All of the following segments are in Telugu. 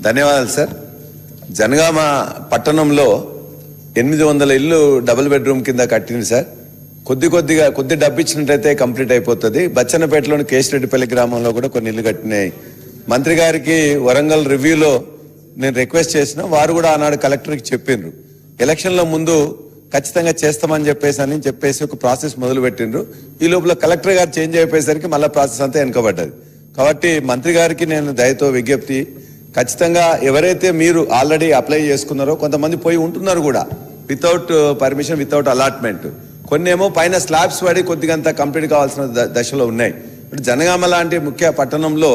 ధన్యవాదాలు సార్. జనగామ పట్టణంలో 800 ఇల్లు డబుల్ బెడ్రూమ్ కింద కట్టింది సార్. కొద్ది డబ్బు ఇచ్చినట్టయితే కంప్లీట్ అయిపోతుంది. బచ్చన్నపేటలోని కేశరెడ్డిపల్లి గ్రామంలో కూడా కొన్ని ఇల్లు కట్టినాయి. మంత్రి గారికి వరంగల్ రివ్యూలో నేను రిక్వెస్ట్ చేసిన, వారు కూడా ఆనాడు కలెక్టర్కి చెప్పిండ్రు, ఎలక్షన్ల ముందు ఖచ్చితంగా చేస్తామని చెప్పేసి ఒక ప్రాసెస్ మొదలు పెట్టిండ్రు. ఈ లోపల కలెక్టర్ గారు చేంజ్ అయిపోయేసరికి మళ్ళీ ప్రాసెస్ అంతా వెనుకబడ్డది. కాబట్టి మంత్రి గారికి నేను దయతో విజ్ఞప్తి, ఖచ్చితంగా ఎవరైతే మీరు ఆల్రెడీ అప్లై చేసుకున్నారో, కొంతమంది పోయి ఉంటున్నారు కూడా వితౌట్ పర్మిషన్, వితౌట్ అలాట్మెంట్, కొన్ని ఏమో పైన స్లాబ్స్ పడి కొద్దిగంతా కంప్లీట్ కావాల్సిన దశలో ఉన్నాయి. ఇప్పుడు జనగామ లాంటి ముఖ్య పట్టణంలో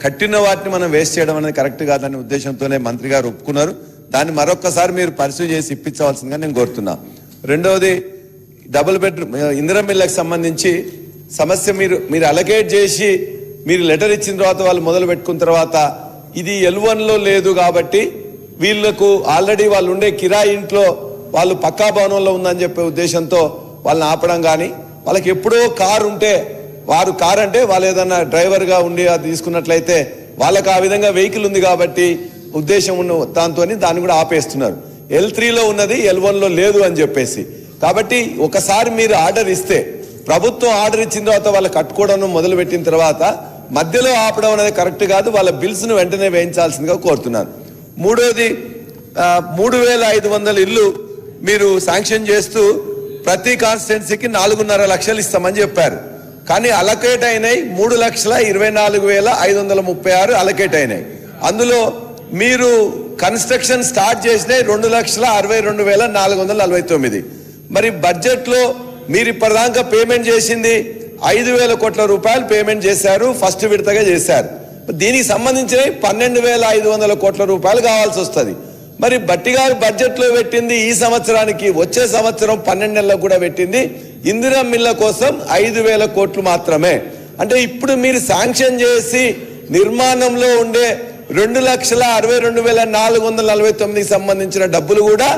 కట్టిన వాటిని మనం వేస్ట్ చేయడం అనేది కరెక్ట్ కాదనే ఉద్దేశంతోనే మంత్రి గారు ఒప్పుకున్నారు. దాన్ని మరొక్కసారి మీరు పరిశీలి చేసి ఇప్పించవలసిందిగా నేను కోరుతున్నా. రెండవది, డబుల్ బెడ్రూమ్ ఇందిరమ్మ ఇళ్ళకి సంబంధించి సమస్య మీరు అలకేట్ చేసి మీరు లెటర్ ఇచ్చిన తర్వాత వాళ్ళు మొదలు పెట్టుకున్న తర్వాత ఇది L1లో లేదు కాబట్టి వీళ్లకు ఆల్రెడీ వాళ్ళు ఉండే కిరాయి ఇంట్లో వాళ్ళు పక్కా భవనంలో ఉందని చెప్పే ఉద్దేశంతో వాళ్ళని ఆపడం కానీ, వాళ్ళకి ఎప్పుడో కారు ఉంటే వారు కారు అంటే వాళ్ళు ఏదన్నా డ్రైవర్గా ఉండి అది తీసుకున్నట్లయితే వాళ్ళకి ఆ విధంగా వెహికల్ ఉంది కాబట్టి ఉద్దేశం ఉన్న దాన్ని కూడా ఆపేస్తున్నారు. L3లో ఉన్నది L1లో లేదు అని చెప్పేసి. కాబట్టి ఒకసారి మీరు ఆర్డర్ ఇస్తే, ప్రభుత్వం ఆర్డర్ ఇచ్చిన తర్వాత వాళ్ళు కట్టుకోవడం మొదలు పెట్టిన తర్వాత మధ్యలో ఆపడం అనేది కరెక్ట్ కాదు. వాళ్ళ బిల్స్ను వెంటనే వేయించాల్సిందిగా కోరుతున్నాను. మూడోది, 3500 ఇల్లు మీరు శాంక్షన్ చేస్తూ ప్రతి కాన్స్టిట్యున్సీకి 4.5 లక్షలు ఇస్తామని చెప్పారు. కానీ అలకేట్ అయినాయి 3,24,536 అలకేట్ అయినాయి. అందులో మీరు కన్స్ట్రక్షన్ స్టార్ట్ చేసినాయి 2,62,449. మరి బడ్జెట్లో మీరు ఇప్పటిదాకా పేమెంట్ చేసింది 5,000 కోట్ల రూపాయలు పేమెంట్ చేశారు, ఫస్ట్ విడతగా చేశారు. దీనికి సంబంధించిన 12,500 కోట్ల రూపాయలు కావాల్సి వస్తుంది. మరి బట్టి గారు బడ్జెట్లో పెట్టింది ఈ సంవత్సరానికి, వచ్చే సంవత్సరం 12 నెలలకు కూడా పెట్టింది ఇందిరమ్మ ఇళ్ల కోసం 5,000 కోట్లు మాత్రమే. అంటే ఇప్పుడు మీరు శాంక్షన్ చేసి నిర్మాణంలో ఉండే 2,62,449 సంబంధించిన డబ్బులు కూడా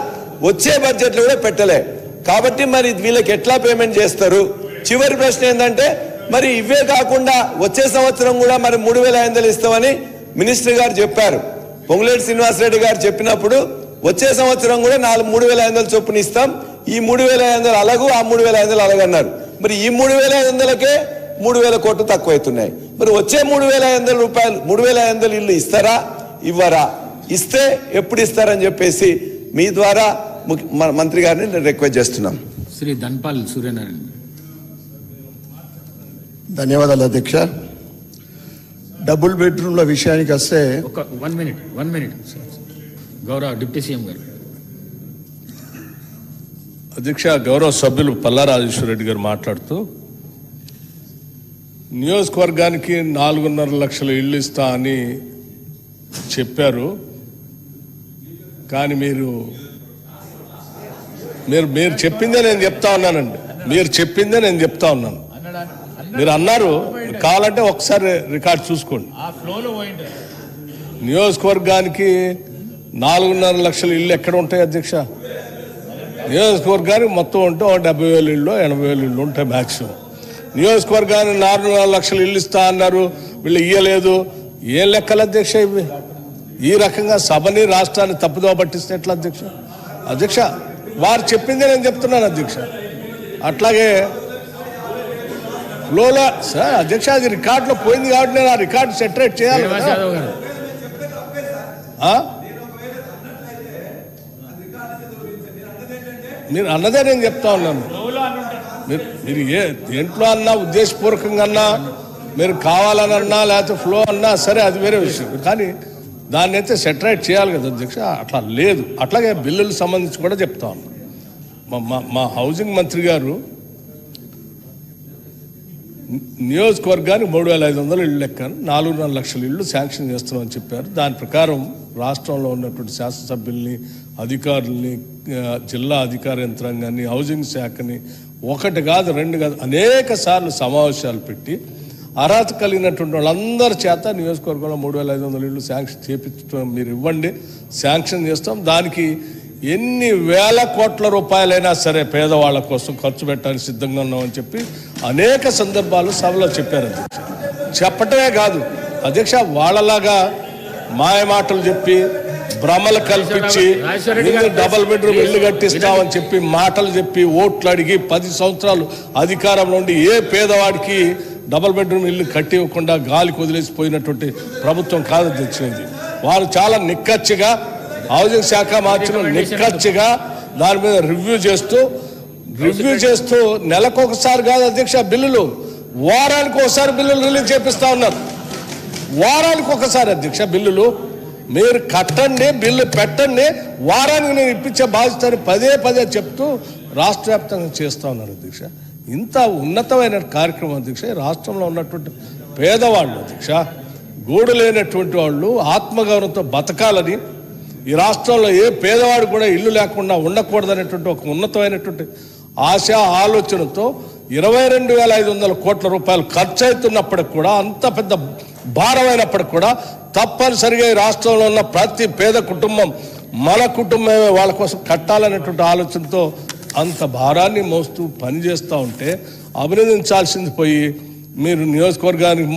వచ్చే బడ్జెట్లో కూడా పెట్టలే. కాబట్టి మరి వీళ్ళకి ఎట్లా పేమెంట్ చేస్తారు? చివరి ప్రశ్న ఏంటంటే, మరి ఇవే కాకుండా వచ్చే సంవత్సరం కూడా మరి 3,500 ఇస్తామని మినిస్టర్ గారు చెప్పారు. పొంగులేటి శ్రీనివాసరెడ్డి గారు చెప్పినప్పుడు వచ్చే సంవత్సరం కూడా 3,500 చొప్పున ఇస్తాం, ఈ 3,500 అలాగూ, ఆ 3,500 అలాగన్నారు. మరి ఈ 3,500కే 3,000 కోట్లు తక్కువైతున్నాయి. మరి వచ్చే 3,500 రూపాయలు 3,500 ఇల్లు ఇస్తారా, ఇవ్వరా? ఇస్తే ఎప్పుడు ఇస్తారని చెప్పేసి మీ ద్వారా మంత్రి గారిని నేను రిక్వెస్ట్ చేస్తున్నాం. శ్రీ ధన్పాల్ సూర్యనారాయణ. ధన్యవాదాలు అధ్యక్ష. డబుల్ బెడ్రూమ్ల విషయానికి వస్తే ఒక 1 మినిట్ గౌరవ డిప్యూటీ సీఎం గారు. అధ్యక్ష, గౌరవ సభ్యులు పల్లా రాజేశ్వరరెడ్డి గారు మాట్లాడుతూ నియోజకవర్గానికి 4.5 లక్షల ఇళ్ళు ఇస్తా అని చెప్పారు. కానీ మీరు చెప్పిందే నేను చెప్తా ఉన్నానండి. మీరు చెప్పిందే నేను చెప్తా ఉన్నాను. మీరు అన్నారు, కావాలంటే ఒకసారి రికార్డ్ చూసుకోండి. నియోజకవర్గానికి 4.5 లక్షల ఇళ్ళు ఎక్కడ ఉంటాయి అధ్యక్ష? నియోజకవర్గానికి మొత్తం ఉంటే 70,000 ఇళ్ళు 80,000 ఇళ్ళు ఉంటాయి మ్యాక్సిమం. నియోజకవర్గానికి 4.5 లక్షల ఇళ్ళు ఇస్తా అన్నారు, వీళ్ళు ఇయ్యలేదు. ఏం లెక్కలు అధ్యక్ష ఇవి? ఈ రకంగా సభని రాష్ట్రాన్ని తప్పుదోవ పట్టిస్తే ఎట్లా అధ్యక్ష? అధ్యక్ష, వారు చెప్పిందే నేను చెప్తున్నాను అధ్యక్ష. అట్లాగే ఫ్లోలో సార్ అధ్యక్ష, అది రికార్డులో పోయింది కాబట్టి నేను ఆ రికార్డు సెటరేట్ చేయాలి. మీరు అన్నదే నేను చెప్తా ఉన్నాను. మీరు దేంట్లో అన్నా, ఉద్దేశపూర్వకంగా అన్నా, మీరు కావాలని అన్నా, లేకపోతే ఫ్లో అన్నా సరే, అది వేరే విషయం. కానీ దాన్ని అయితే సెటరేట్ చేయాలి కదా అధ్యక్ష. అట్లా లేదు. అట్లాగే బిల్లులకు సంబంధించి కూడా చెప్తా ఉన్నాను. మా హౌసింగ్ మంత్రి గారు నియోజకవర్గానికి 3,500 ఇళ్ళు లెక్కను 4.5 లక్షల ఇళ్ళు శాంక్షన్ చేస్తున్నామని చెప్పారు. దాని ప్రకారం రాష్ట్రంలో ఉన్నటువంటి శాసనసభ్యుల్ని, అధికారుల్ని, జిల్లా అధికార యంత్రాంగాన్ని, హౌసింగ్ శాఖని 1 కాదు 2 కాదు అనేక సార్లు సమావేశాలు పెట్టి అర్హత కలిగినటువంటి వాళ్ళందరి చేత నియోజకవర్గంలో 3,500 ఇళ్ళు శాంక్షన్ చేపించడం మీరు ఇవ్వండి, శాంక్షన్ చేస్తాం. దానికి ఎన్ని వేల కోట్ల రూపాయలైనా సరే పేదవాళ్ల కోసం ఖర్చు పెట్టడానికి సిద్ధంగా ఉన్నామని చెప్పి అనేక సందర్భాలు సభలో చెప్పారు అధ్యక్ష. చెప్పటమే కాదు అధ్యక్ష, వాళ్ళలాగా మాయ మాటలు చెప్పి భ్రమలు కల్పించి డబుల్ బెడ్రూమ్ ఇల్లు కట్టిస్తామని చెప్పి మాటలు చెప్పి ఓట్లు అడిగి 10 సంవత్సరాలు అధికారంలో ఉండి ఏ పేదవాడికి డబుల్ బెడ్రూమ్ ఇల్లు కట్టి ఇవ్వకుండా గాలికి వదిలేసిపోయినటువంటి ప్రభుత్వం కాదు తెచ్చినది. వారు చాలా నిక్కచ్చిగా హౌసింగ్ శాఖ మార్చిన నిక్కచ్చిగా దాని మీద రివ్యూ చేస్తూ నెలకొకసారి కాదు అధ్యక్ష, బిల్లులు వారానికి ఒకసారి బిల్లులు రిలీజ్ చేపిస్తా ఉన్నారు. వారానికి ఒకసారి అధ్యక్ష బిల్లులు. మీరు కట్టండి, బిల్లు పెట్టండి, వారానికి నేను ఇప్పించే బాధ్యతని పదే చెప్తూ రాష్ట్ర వ్యాప్తంగా చేస్తూ ఉన్నారు అధ్యక్ష. ఇంత ఉన్నతమైన కార్యక్రమం అధ్యక్ష. రాష్ట్రంలో ఉన్నటువంటి పేదవాళ్ళు అధ్యక్ష, గూడు లేనటువంటి వాళ్ళు ఆత్మగౌరవంతో బతకాలని, ఈ రాష్ట్రంలో ఏ పేదవాడు కూడా ఇల్లు లేకుండా ఉండకూడదనేటువంటి ఒక ఉన్నతమైనటువంటి ఆశ ఆలోచనతో 22,500 కోట్ల రూపాయలు ఖర్చు అవుతున్నప్పటికి కూడా, అంత పెద్ద భారమైనప్పటికి కూడా తప్పనిసరిగా ఈ రాష్ట్రంలో ఉన్న ప్రతి పేద కుటుంబం మన కుటుంబమే వాళ్ళ కోసం కట్టాలనేటువంటి ఆలోచనతో అంత భారాన్ని మోస్తూ పనిచేస్తూ ఉంటే అభినందించాల్సింది పోయి మీరు నియోజకవర్గానికి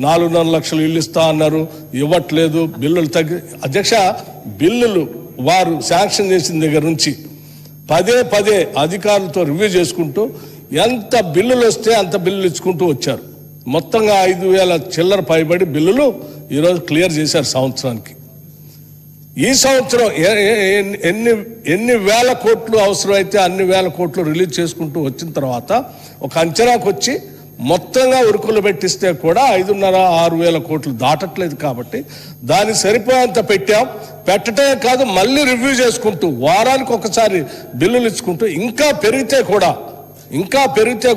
4.5 లక్షలు ఇల్లు ఇస్తా అన్నారు, ఇవ్వట్లేదు, బిల్లులు తగ్గి అధ్యక్ష. బిల్లులు వారు శాంక్షన్ చేసిన దగ్గర నుంచి పదే అధికారులతో రివ్యూ చేసుకుంటూ ఎంత బిల్లులు వస్తే అంత బిల్లులు ఇచ్చుకుంటూ వచ్చారు. మొత్తంగా 5,000 చిల్లర పైబడి బిల్లులు ఈరోజు క్లియర్ చేశారు సంవత్సరానికి. ఈ సంవత్సరం ఎన్ని వేల కోట్లు అవసరమైతే అన్ని వేల కోట్లు రిలీజ్ చేసుకుంటూ వచ్చిన తర్వాత ఒక అంచనాకు వచ్చి మొత్తంగా ఉరుకులు పెట్టిస్తే కూడా 5,500-6,000 కోట్లు దాటట్లేదు. కాబట్టి దానికి సరిపోయేంత పెట్టటమే కాదు, మళ్ళీ రివ్యూ చేసుకుంటూ వారానికి ఒకసారి బిల్లులు ఇచ్చుకుంటూ ఇంకా పెరిగితే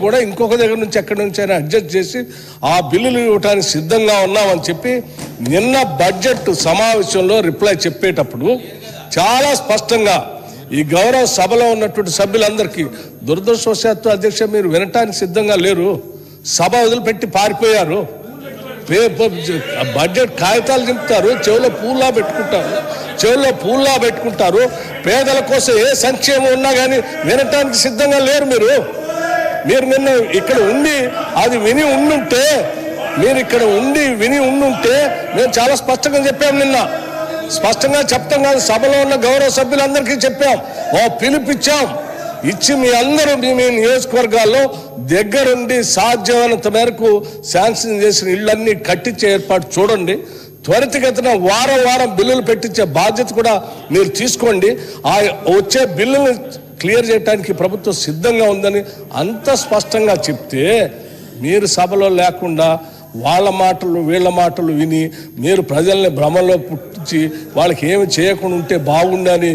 కూడా ఇంకొక దగ్గర నుంచి ఎక్కడి నుంచి అయినా అడ్జస్ట్ చేసి ఆ బిల్లులు ఇవ్వడానికి సిద్ధంగా ఉన్నామని చెప్పి నిన్న బడ్జెట్ సమావేశంలో రిప్లై చెప్పేటప్పుడు చాలా స్పష్టంగా ఈ గౌరవ సభలో ఉన్నటువంటి సభ్యులందరికీ దురదృష్టవశాత్తు అధ్యక్ష మీరు వినటానికి సిద్ధంగా లేరు. సభ వదిలిపెట్టి పారిపోయారు. బడ్జెట్ కాగితాలు చింపుతారు, చెవులో పూల్లా పెట్టుకుంటారు. పేదల కోసం ఏ సంక్షేమం ఉన్నా కానీ వినటానికి సిద్ధంగా లేరు. మీరు నిన్న ఇక్కడ ఉండి అది విని ఉండుంటే మేము చాలా స్పష్టంగా చెప్పాం. నిన్న స్పష్టంగా చెప్తాం కాదు, సభలో ఉన్న గౌరవ సభ్యులందరికీ చెప్పాం, పిలిపించాం. ఇచ్చి మీ అందరూ మీ నియోజకవర్గాల్లో దగ్గరుండి సాధ్యమైనంత మేరకు శాంక్షన్ చేసిన ఇళ్లన్నీ కట్టించే ఏర్పాటు చూడండి. త్వరితగతిన వారం బిల్లులు పెట్టించే బాధ్యత కూడా మీరు తీసుకోండి. ఆ వచ్చే బిల్లులు క్లియర్ చేయడానికి ప్రభుత్వం సిద్ధంగా ఉందని అంత స్పష్టంగా చెప్తే మీరు సభలో లేకుండా వాళ్ళ మాటలు వీళ్ళ మాటలు విని మీరు ప్రజల్ని భ్రమలో పుట్టించి వాళ్ళకి ఏమి చేయకుండా ఉంటే బాగుండని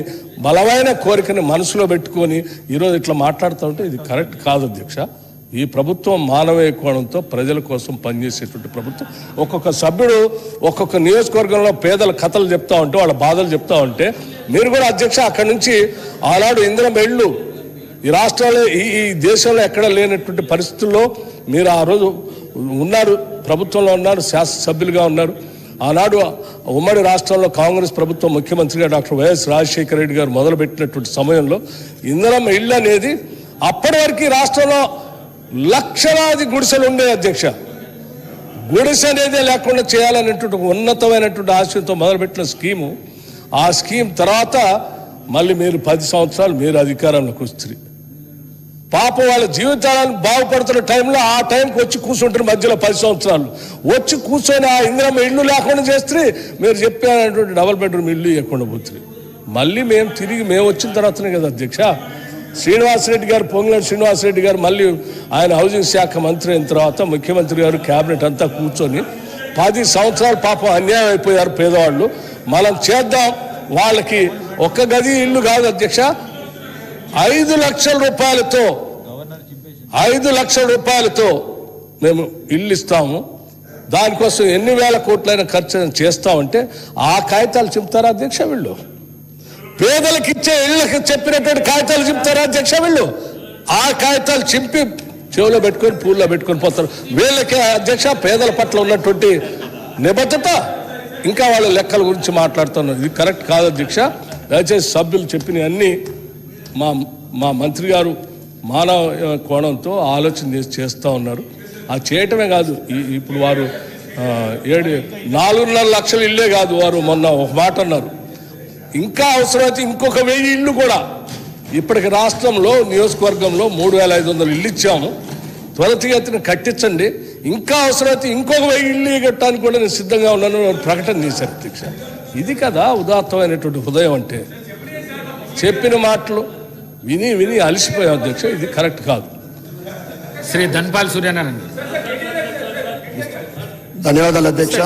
బలమైన కోరికని మనసులో పెట్టుకొని ఈరోజు ఇట్లా మాట్లాడుతూ ఉంటే ఇది కరెక్ట్ కాదు అధ్యక్ష. ఈ ప్రభుత్వం మానవీయ కోణంతో ప్రజల కోసం పనిచేసేటువంటి ప్రభుత్వం. ఒక్కొక్క సభ్యుడు ఒక్కొక్క నియోజకవర్గంలో పేదల కథలు చెప్తా ఉంటే, వాళ్ళ బాధలు చెప్తా ఉంటే మీరు కూడా అధ్యక్ష అక్కడి నుంచి ఆనాడు ఇందిరమ్మ ఇళ్ళు ఈ రాష్ట్రాల్లో ఈ దేశంలో ఎక్కడ లేనటువంటి పరిస్థితుల్లో మీరు ఆ రోజు ఉన్నారు, ప్రభుత్వంలో ఉన్నారు, శాసనసభ్యులుగా ఉన్నారు. ఆనాడు ఉమ్మడి రాష్ట్రంలో కాంగ్రెస్ ప్రభుత్వం ముఖ్యమంత్రిగా డాక్టర్ వైఎస్ రాజశేఖర రెడ్డి గారు మొదలుపెట్టినటువంటి సమయంలో ఇందిరమ్మ ఇళ్ళు అనేది అప్పటి వరకు రాష్ట్రంలో లక్షలాది గుడిసెలు ఉండే అధ్యక్ష. గుడిసె అనేది లేకుండా చేయాలనేటువంటి ఉన్నతమైనటువంటి ఆశయంతో మొదలుపెట్టిన స్కీము. ఆ స్కీమ్ తర్వాత మళ్ళీ మీరు 10 సంవత్సరాలు మీరు అధికారంలోకి వస్తారు. పాపం వాళ్ళ జీవితాలను బాగుపడుతున్న టైంలో ఆ టైంకి వచ్చి కూర్చుంటారు. మధ్యలో 10 సంవత్సరాలు వచ్చి కూర్చొని ఆ ఇందిరమ్మ ఇల్లు లేకుండా చేస్తే మీరు చెప్పినటువంటి డబుల్ బెడ్రూమ్ ఇల్లు ఇవ్వకుండా పోతుంది. మళ్ళీ మేము వచ్చిన తర్వాతనే కదా అధ్యక్ష శ్రీనివాసరెడ్డి గారు, పొంగులేటి శ్రీనివాసరెడ్డి గారు మళ్ళీ ఆయన హౌసింగ్ శాఖ మంత్రి అయిన తర్వాత ముఖ్యమంత్రి గారు క్యాబినెట్ అంతా కూర్చొని 10 సంవత్సరాలు పాపం అన్యాయం అయిపోయారు పేదవాళ్ళు. మనం చేద్దాం వాళ్ళకి. ఒక్క గది ఇల్లు కాదు అధ్యక్ష, 5 లక్షల రూపాయలతో మేము ఇల్లు ఇస్తాము. దానికోసం ఎన్ని వేల కోట్లైన ఖర్చు చేస్తామంటే ఆ కాగితాలు చెప్తారా అధ్యక్ష వీళ్ళు? పేదలకు ఇచ్చే ఇళ్ళకి చెప్పినటువంటి కాగితాలు చెప్తారా అధ్యక్ష వీళ్ళు? ఆ కాగితాలు చింపి చెవులో పెట్టుకొని పూల్లో పెట్టుకొని పోతారు. వీళ్ళకి అధ్యక్ష పేదల పట్ల ఉన్నటువంటి నిబద్ధత, ఇంకా వాళ్ళ లెక్కల గురించి మాట్లాడుతున్నారు. ఇది కరెక్ట్ కాదు అధ్యక్ష. దయచేసి సభ్యులు చెప్పిన అన్ని మా మంత్రి గారు మానవ కోణంతో ఆలోచన చేస్తూ ఉన్నారు. అది చేయటమే కాదు, ఇప్పుడు వారు 4.5 లక్షల ఇల్లే కాదు, వారు మొన్న ఒక మాట అన్నారు, ఇంకా అవసరమైతే ఇంకొక 1000 ఇళ్ళు కూడా. ఇప్పటికి రాష్ట్రంలో నియోజకవర్గంలో 3,500 ఇళ్ళు ఇచ్చాము, త్వరితగతిన కట్టించండి, ఇంకా అవసరమైతే ఇంకొక 1000 ఇళ్ళు కట్టడానికి కూడా నేను సిద్ధంగా ఉన్నాను ప్రకటన చేశారు అధ్యక్ష. ఇది కదా ఉదాత్తమైనటువంటి హృదయం అంటే. చెప్పిన మాటలు విని విని అలసిపోయాం అధ్యక్ష, ఇది కరెక్ట్ కాదు. శ్రీ ధన్పాల్ సూర్యనారాయణ. ధన్యవాదాలు అధ్యక్ష.